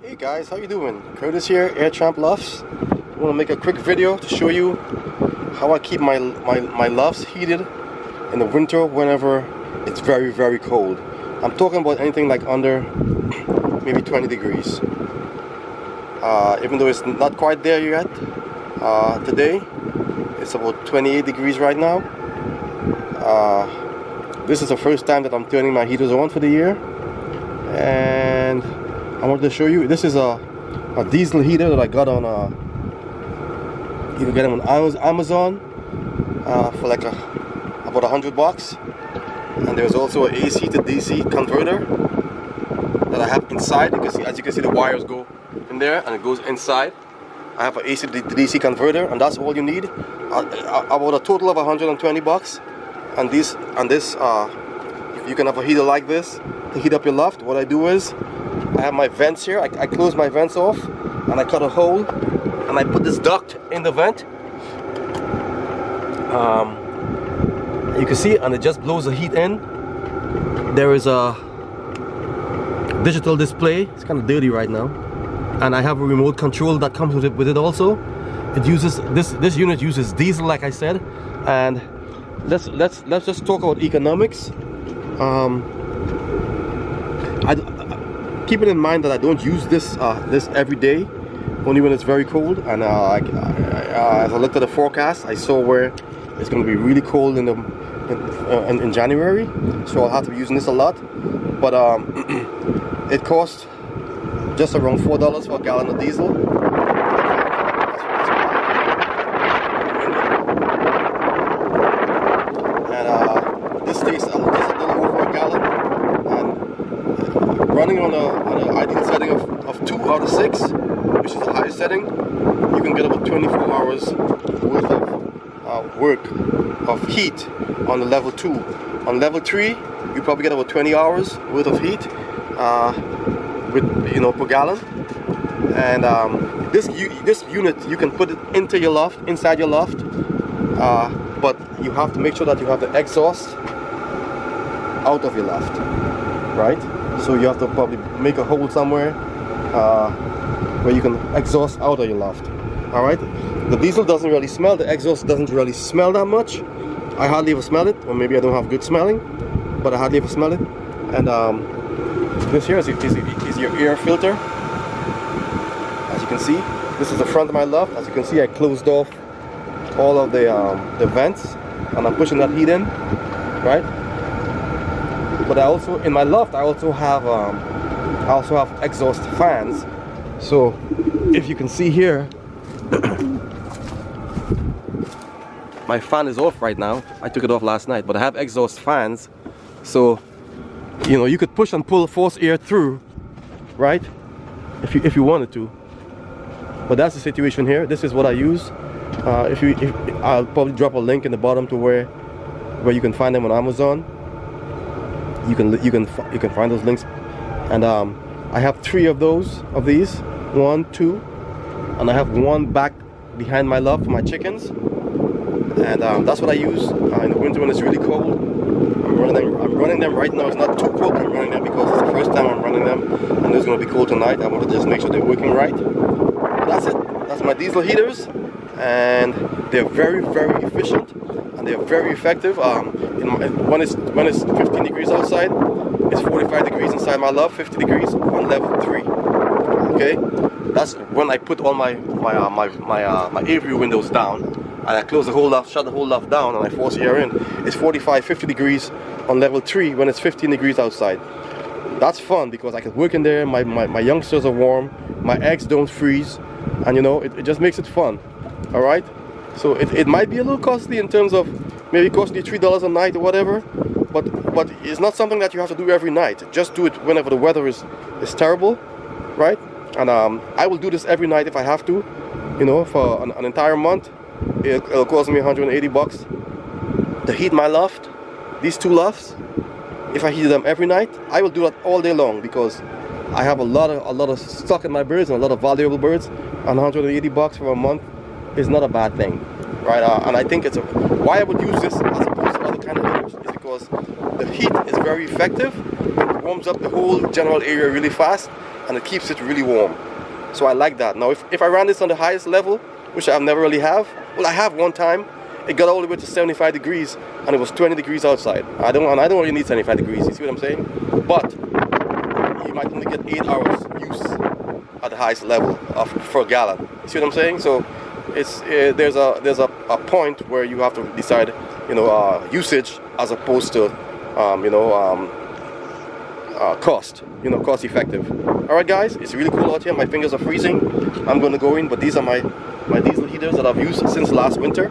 Hey guys, how you doing? Curtis here, Air Champ Lofts. I want to make a quick video to show you how I keep my lofts heated in the winter whenever it's very cold. I'm talking about anything like under maybe 20 degrees. Even though it's not quite there yet, today it's about 28 degrees right now. This is the first time that I'm turning my heaters on for the year, and I wanted to show you. This is a diesel heater that I got on you can get them on Amazon for like about $100. And there's also an AC to DC converter that I have inside. You can see, as you can see, the wires go in there and it goes inside. I have an AC to DC converter, and that's all you need. About a total of $120. And this you can have a heater like this to heat up your loft. What I do is I have my vents here. I close my vents off and I cut a hole and I put this duct in the vent. You can see, and it just blows the heat in. There is a digital display. It's kind of dirty right now, and I have a remote control that comes with it also. It uses this unit uses diesel, like I said. And let's just talk about economics. Keep it in mind that I don't use this every day, only when it's very cold. And as I looked at the forecast, I saw where it's going to be really cold in January, so I'll have to be using this a lot. But it costs just around $4 for a gallon of diesel. And this takes just a little over a gallon. And running on an ideal setting of 2 out of 6, which is the highest setting, you can get about 24 hours worth of work of heat on the level 2. On level 3, you probably get about 20 hours worth of heat per gallon. And this unit, you can put it into your loft, inside your loft, but you have to make sure that you have the exhaust out of your loft, right? So you have to probably make a hole somewhere where you can exhaust out of your loft. All right. The diesel doesn't really smell. The exhaust doesn't really smell that much. I hardly ever smell it, or maybe I don't have good smelling, but I hardly ever smell it. And this here is your air filter. As you can see, this is the front of my loft. As you can see, I closed off all of the vents, and I'm pushing that heat in, right? But I also, in my loft, I also have exhaust fans. So if you can see here, my fan is off right now. I took it off last night, but I have exhaust fans, so you could push and pull force air through, right? If you wanted to. But that's the situation here. This is what I use. I'll probably drop a link in the bottom to where you can find them on Amazon. You can find those links. And I have 3 of these, 1, 2, and I have 1 back behind my loft for my chickens. And that's what I use in the winter when it's really cold. I'm running them right now. It's not too cold. I'm running them because it's the first time I'm running them, and it's going to be cold tonight. I want to just make sure they're working right. But that's it. That's my diesel heaters, and they're very efficient, and they're very effective. When it's 15 degrees outside, it's 45 degrees inside my loft, 50 degrees on level 3. Okay, that's when I put all my aviary windows down, and I close the whole loft, shut the whole loft down, and I force air in. It's 45-50 degrees on level 3 when it's 15 degrees outside. That's fun because I can work in there. My youngsters are warm. My eggs don't freeze, and it just makes it fun. All right. So it might be a little costly in terms of maybe costing you $3 a night or whatever, but it's not something that you have to do every night. Just do it whenever the weather is terrible, right? And I will do this every night if I have to, for an entire month. It'll cost me $180 to heat my loft. These 2 lofts, if I heat them every night, I will do that all day long because I have a lot of stock in my birds and a lot of valuable birds, and $180 for a month is not a bad thing, right? And I think why I would use this as opposed to other kind of heaters is because the heat is very effective. It warms up the whole general area really fast, and it keeps it really warm. So I like that. Now if I ran this on the highest level, which I've never really have, well, I have one time, it got all the way to 75 degrees and it was 20 degrees outside. I don't really need 75 degrees, you see what I'm saying? But you might only get 8 hours use at the highest level for a gallon. You see what I'm saying? So it's there's a point where you have to decide, you know, usage as opposed to cost, you know, cost effective. All right, guys, it's really cool out here. My fingers are freezing. I'm going to go in, but these are my diesel heaters that I've used since last winter.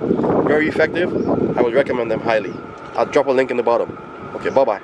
Very effective. I would recommend them highly. I'll drop a link in the bottom. Okay, bye bye.